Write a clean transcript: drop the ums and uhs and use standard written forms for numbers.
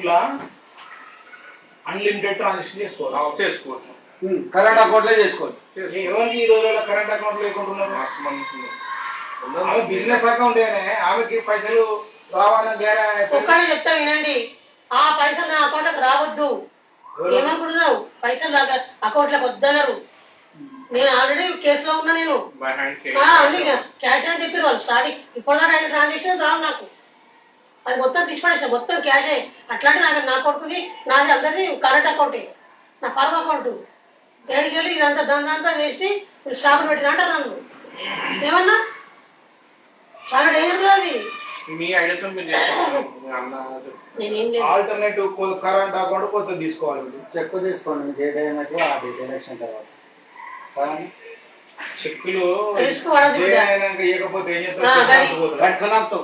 లా unlimited transaction చేసుకోవచ్చు. Current account లో చేసుకోవచ్చు. ఎవరికి ఈ రోజుల్లో కరెంట్ అకౌంట్ లేకుంటున్నారు? ఆమె బిజినెస్ అకౌంట్ ఆమెకి పైసలు రావాలని ఒక్కడే చెప్తా వినండి, ఆ పైసలు నా అకౌంట్ లోకి రావద్దు. ఏమనుకుంటున్నావు? పైసలు నాకు అకౌంట్ లోకి వద్దన్నారు. నేను ఆల్రెడీ కేసులో ఉన్నా. నేను అన్ని క్యాష్ అని చెప్పారు వాళ్ళు స్టార్టింగ్. ఇప్పటిదాకా ఆయన ట్రాన్సాక్షన్ రావు నాకు. అది మొత్తం తీసిపడేసాను, మొత్తం క్యాషే. అట్లాంటి నా కొడుకుది నాది అందరిది కరెంట్ అకౌంటే, నా పర్వ అకౌంట్. ఏడికెళ్ళి ఇదంతా దాంతా చేసి షాపులు పెట్టిన అంటారు నన్ను. ఏమన్నా చాలా డేంజర్ అది. ఆల్టర్నేటివ్ కరెంట్ అకౌంట్ కొత్త తీసుకోవాలి. చెక్ తీసుకోండి, మీకు ఏ టైం అయితే ఆ డేట్ ఎలక్షన్ తర్వాత. చెక్కులు ఇవ్వకపోతే ఏం చేస్తారు? కట్కనంతో